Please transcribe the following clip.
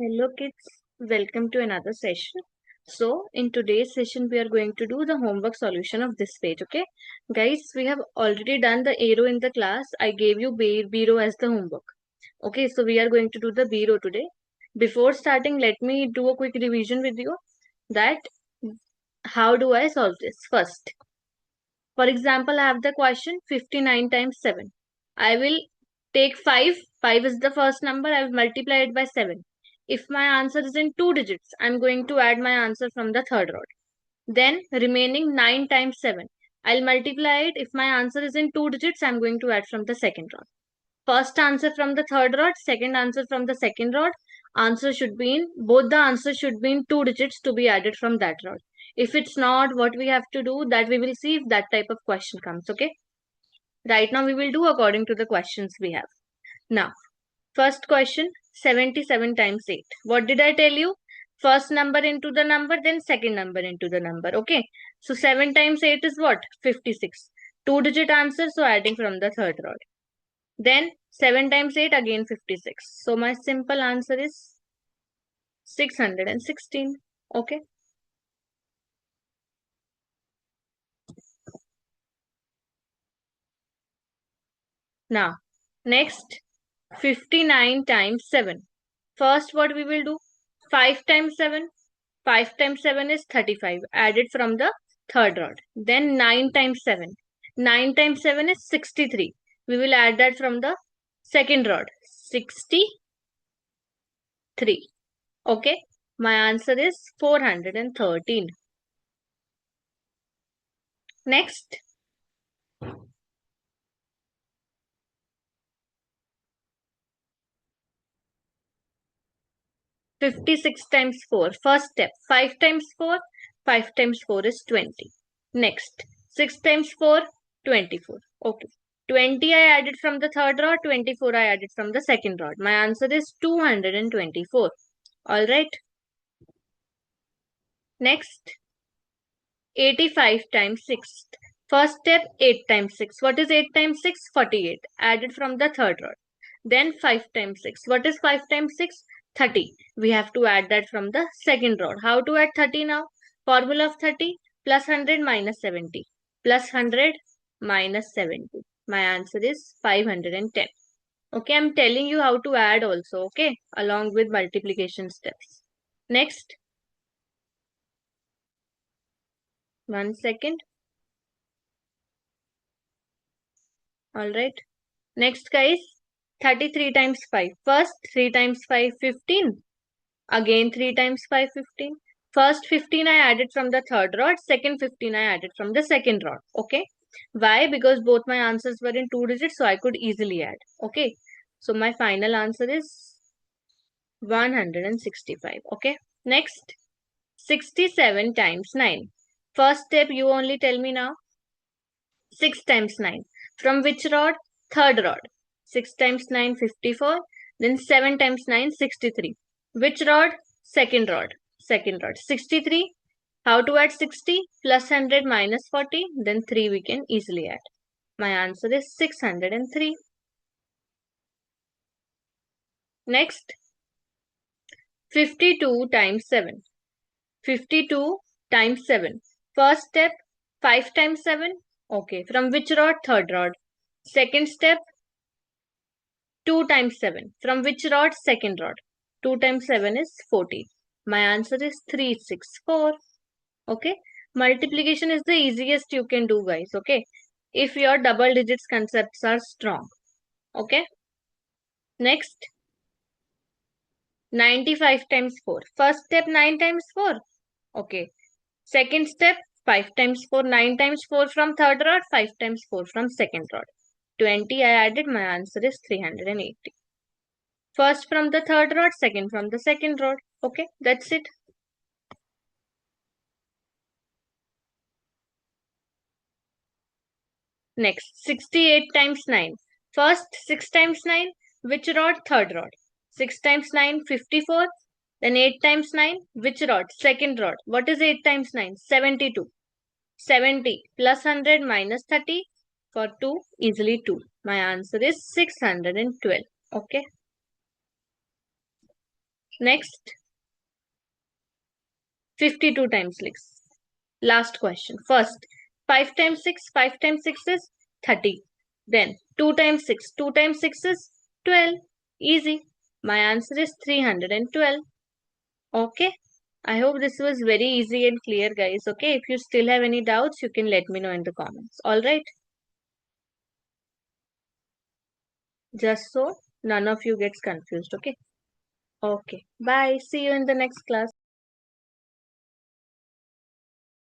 Hello kids, welcome to another session. So in today's session we are going to do the homework solution of this page, okay? Guys, we have already done the arrow in the class. I gave you bureau as the homework. Okay, so we are going to do the bureau today. Before starting, let me do a quick revision with you that how do I solve this? First, for example, I have the question 59 times 7. I will take 5. 5 is the first number. I will multiply it by 7. If my answer is in 2 digits, I am going to add my answer from the third rod. Then remaining 9 times 7. I'll multiply it. If my answer is in 2 digits, I am going to add from the second rod. First answer from the third rod, second answer from the second rod. Answer should be in, both the answers should be in 2 digits to be added from that rod. If it's not, what we have to do, that we will see if that type of question comes, okay? Right now we will do according to the questions we have. Now, first question, 77 times 8. What did I tell you? First number into the number, then second number into the number, okay? So 7 times 8 is what? 56. 2-digit answer, so adding from the third rod. Then 7 times 8 again 56. So my simple answer is 616. Okay. Now, next 59 times 7. First what we will do? 5 times 7. 5 times 7 is 35. Added from the third rod. Then 9 times 7. 9 times 7 is 63. We will add that from the second rod. 63. Okay. My answer is 413. Next. 56 times 4. First step. 5 times 4. 5 times 4 is 20. Next. 6 times 4. 24. Okay. 20 I added from the third rod. 24 I added from the second rod. My answer is 224. Alright. Next. 85 times 6. First step. 8 times 6. What is 8 times 6? 48. Added from the third rod. Then 5 times 6. What is 5 times 6? 30. We have to add that from the second rod. How to add 30 now? Formula of 30 plus 100 minus 70. Plus 100 minus 70. My answer is 510. Okay, I'm telling you how to add also, okay? Along with multiplication steps. Next. 1 second. Alright. Next guys. 33 times 5. First 3 times 5, 15. Again 3 times 5, 15. First 15 I added from the third rod. Second 15 I added from the second rod. Okay. Why? Because both my answers were in 2 digits, so I could easily add. Okay. So my final answer is 165. Okay. Next. 67 times 9. First step you only tell me now. 6 times 9. From which rod? Third rod. 6 times 9, 54. Then 7 times 9, 63. Which rod? Second rod. Second rod. 63. How to add 60? Plus 100 minus 40. Then 3 we can easily add. My answer is 603. Next. 52 times 7. 52 times 7. First step. 5 times 7. Okay. From which rod? Third rod. Second step. 2 times 7. From which rod? Second rod. 2 times 7 is 40. My answer is 364. Okay. Multiplication is the easiest you can do, guys. Okay. If your double digits concepts are strong. Okay. Next. 95 times 4. First step 9 times 4. Okay. Second step 5 times 4. 9 times 4 from third rod. 5 times 4 from second rod. 20 I added. My answer is 380. First from the third rod, second from the second rod. Okay, that's it. Next, 68 times 9. First, 6 times 9. Which rod? Third rod. 6 times 9, 54. Then 8 times 9. Which rod? Second rod. What is 8 times 9? 72. 70 plus 100 minus 30. For 2, easily 2. My answer is 612. Okay. Next, 52 times 6. Last question. First, 5 times 6, 5 times 6 is 30. Then 2 times 6, 2 times 6 is 12. Easy. My answer is 312. Okay. I hope this was very easy and clear, guys. Okay. If you still have any doubts, you can let me know in the comments. Alright. Just so none of you gets confused. Okay. Okay. Bye. See you in the next class.